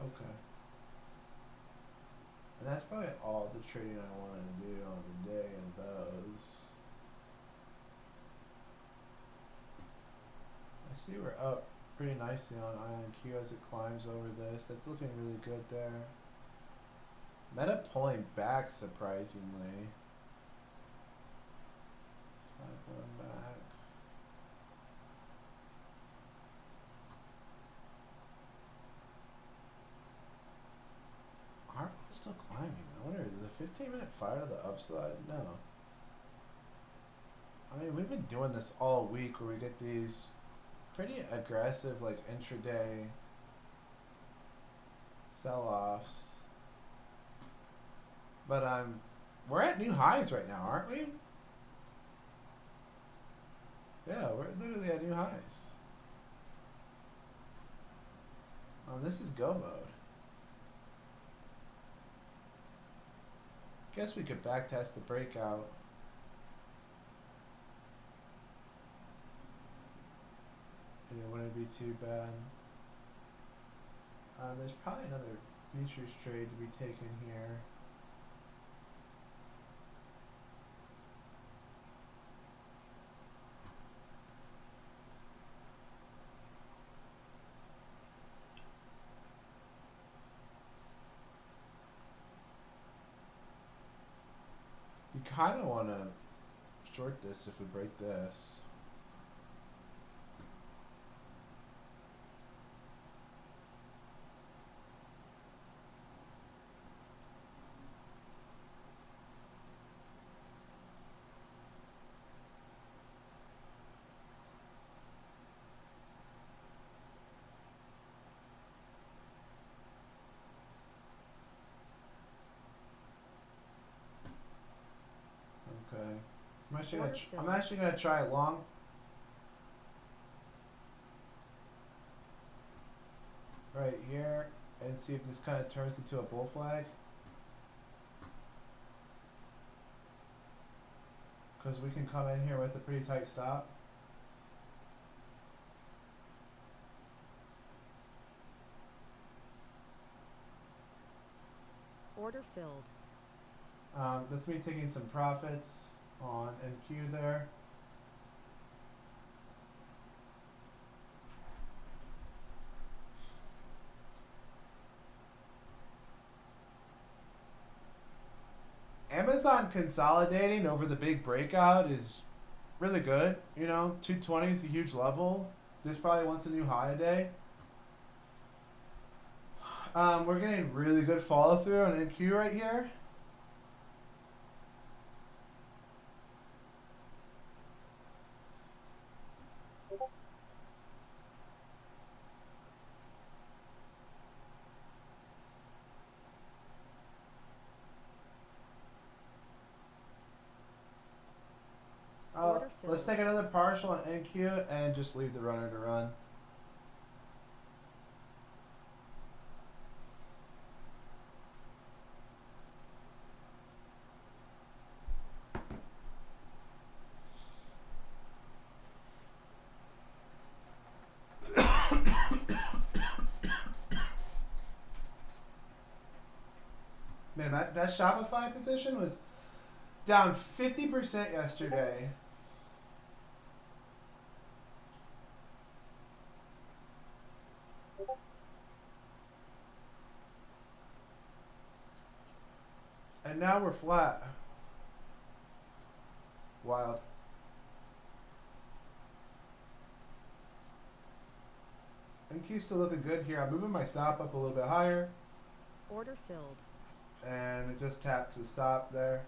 Okay. And that's probably all the trading I wanted to do on the day of those. I see we're up pretty nicely on IonQ as it climbs over this. That's looking really good there. Meta pulling back surprisingly. Spy pulling back. Our is still climbing. I wonder, did the 15-minute fire to the upside? No. I mean, we've been doing this all week where we get these pretty aggressive, like, intraday sell-offs. But we're at new highs right now, aren't we? Yeah, we're literally at new highs. This is go mode. Guess we could backtest the breakout. And it wouldn't be too bad. There's probably another futures trade to be taken here. kind of want to short this if we break this. Okay. I'm actually gonna try it long. Right here, and see if this kind of turns into a bull flag. Because we can come in here with a pretty tight stop. Order filled. That's me taking some profits on NQ there. Amazon consolidating over the big breakout is really good. You know, 220 is a huge level. This probably wants a new high a day. We're getting really good follow through on NQ right here. Let's take another partial on NQ and just leave the runner to run. Man, that Shopify position was down 50% yesterday. And now we're flat. Wild. NQ's still looking good here. I'm moving my stop up a little bit higher. Order filled. And it just taps the stop there.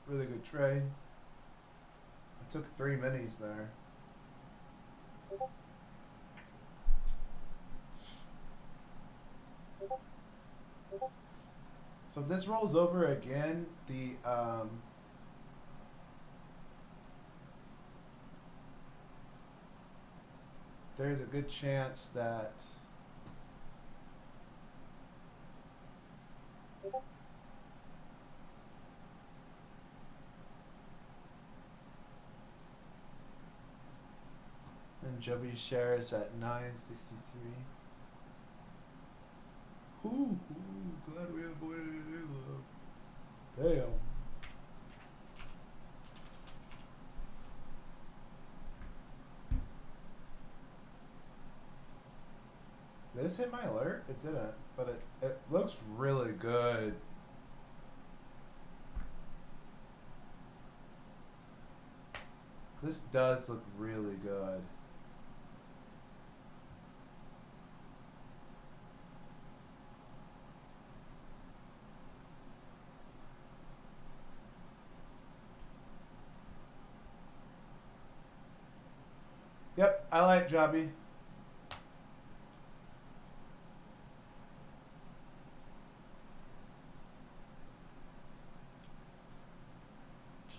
Really good trade. I took 3 minis there. So if this rolls over again, there's a good chance that and Joby shares at 963. Ooh, glad we avoided it, love. Damn. Did this hit my alert? It didn't, but it looks really good. This does look really good. Yep, I like Jobby.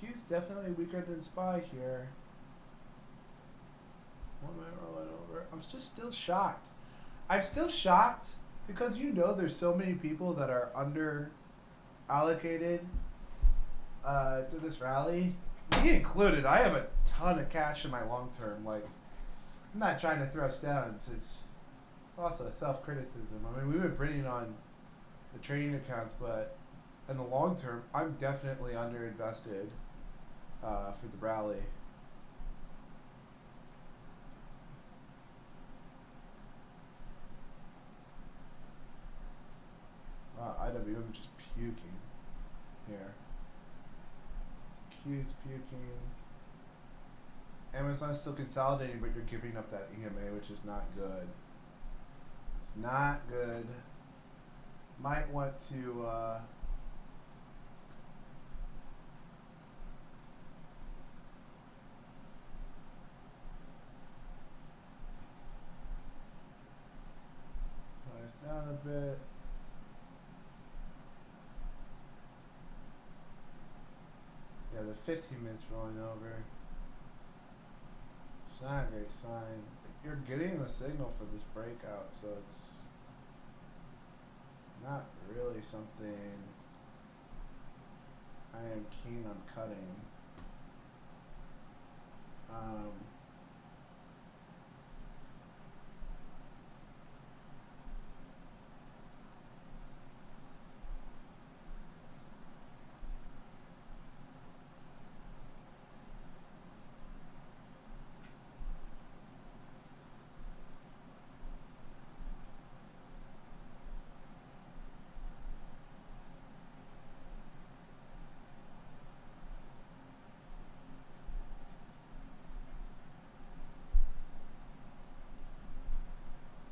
Q's definitely weaker than SPY here. 1 minute rolling over. I'm just still shocked. I'm still shocked because you know there's so many people that are under allocated to this rally. Me included. I have a ton of cash in my long term. Like, I'm not trying to throw stones. It's also a self-criticism. I mean, we've been bringing on the trading accounts, but in the long term, I'm definitely underinvested for the rally. which is puking here. Q's puking. Amazon's still consolidating, but you're giving up that EMA, which is not good. It's not good. Might want to rise down a bit. Yeah, the 15 minutes rolling over. It's not a great sign. You're getting the signal for this breakout, so it's not really something I am keen on cutting.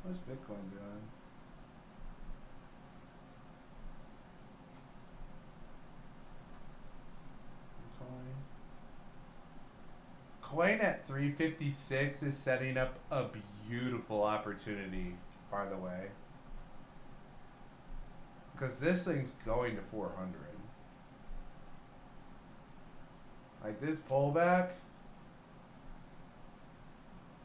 What's Bitcoin doing? Coin at 356 is setting up a beautiful opportunity, by the way. Because this thing's going to 400. Like this pullback.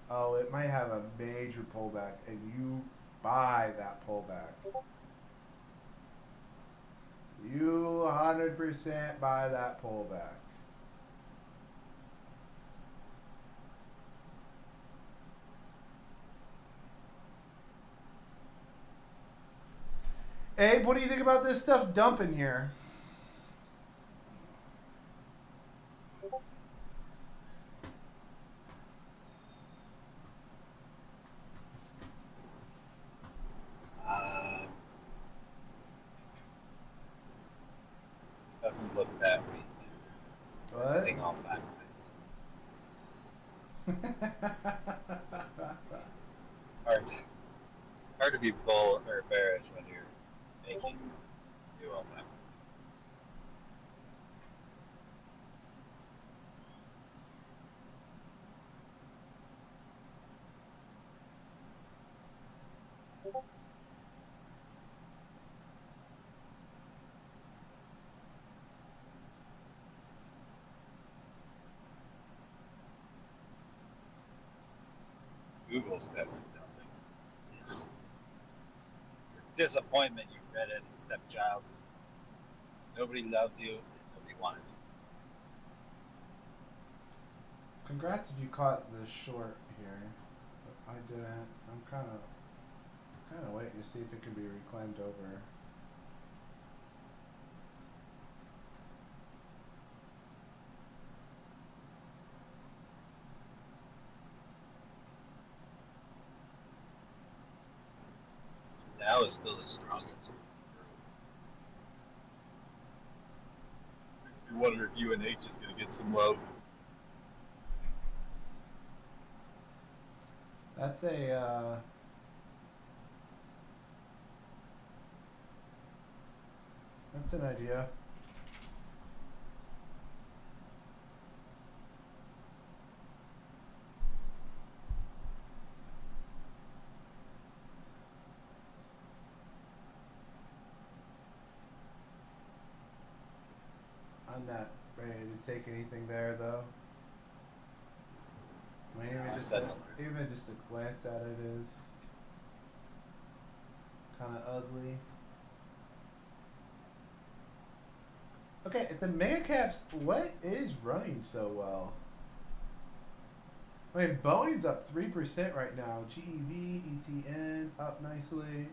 Oh, it might have a major pullback, and you buy that pullback. You 100% buy that pullback. Abe, what do you think about this stuff dumping here? Doesn't look that weak. What? Thing all time It's hard. It's hard to be bull or bearish when you're making new all time. Google's definitely dumping. Disappointment, you redheaded stepchild. Nobody loves you, and nobody wanted you. Congrats if you caught the short here. But I didn't. I'm kind of waiting to see if it can be reclaimed over. Dow is still the strongest. You wonder if UNH is going to get some love. That's a that's an idea. I'm not ready to take anything there though. I mean, even just a glance at it is kind of ugly. Okay, at the mega caps, what is running so well? I mean, Boeing's up 3% right now. GEV, ETN up nicely.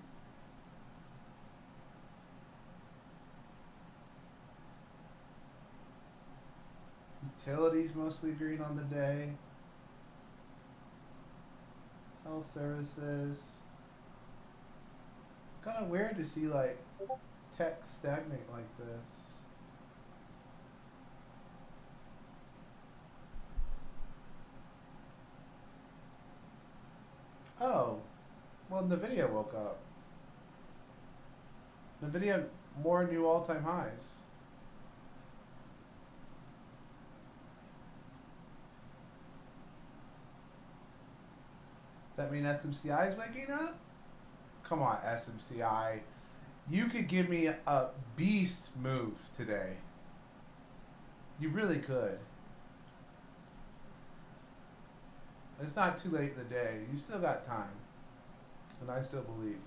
Utilities mostly green on the day. Health services. It's kind of weird to see like tech stagnate like this? Oh, well, Nvidia woke up. Nvidia more new all-time highs. Does that mean SMCI is waking up? Come on, SMCI. You could give me a beast move today. You really could. It's not too late in the day. You still got time. And I still believe.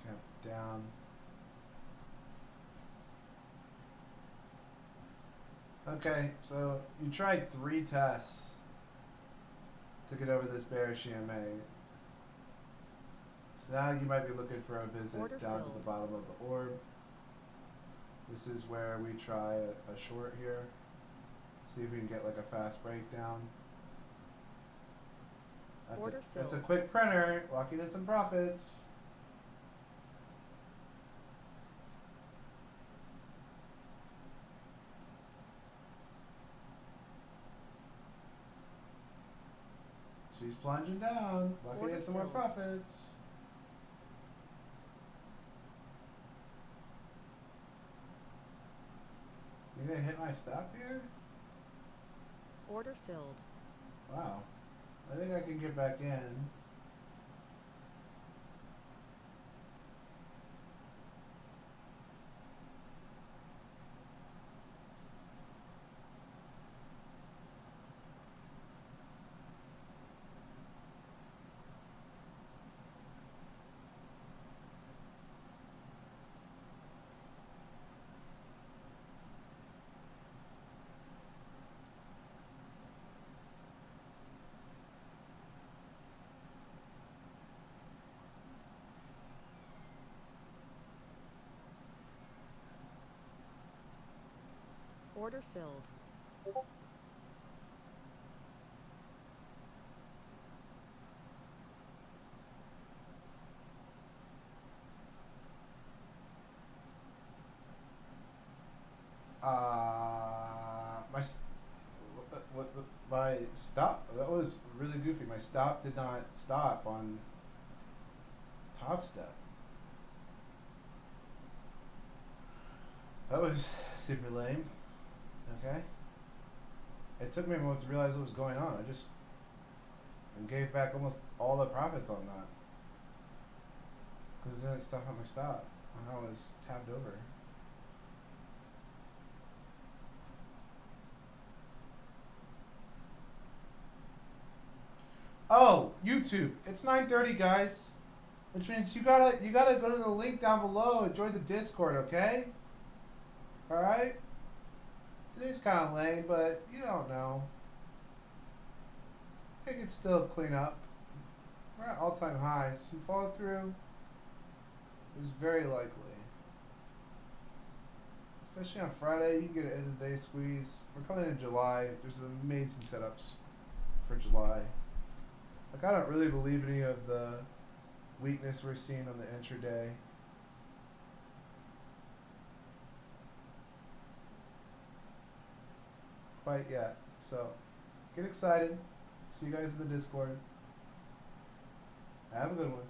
Kept down. Okay, so you tried 3 tests to get over this bearish EMA. So now you might be looking for a visit Order down to filled. the bottom of the orb. This is where we try a short here. See if we can get like a fast breakdown. Order That's a filled. quick printer, locking in some profits. She's plunging down, locking Order in some more filled. profits. You gonna hit my stop here? Order filled. Wow. I think I can get back in. Order filled. My my stop, that was really goofy. My stop did not stop on top step. That was super lame. Okay. It took me a moment to realize what was going on. I just gave back almost all the profits on that. Because it didn't stop at my stop. And I was tabbed over. Oh, YouTube. It's 9:30, guys. Which means you gotta go to the link down below and join the Discord, okay? Alright? Today's kinda lame, but you don't know. I can still clean up. We're at all-time highs. Some follow through is very likely. Especially on Friday, you can get an end of the day squeeze. We're coming in July. There's amazing setups for July. Like, I don't really believe any of the weakness we're seeing on the intraday. Quite yet. So, get excited. See you guys in the Discord. Have a good one.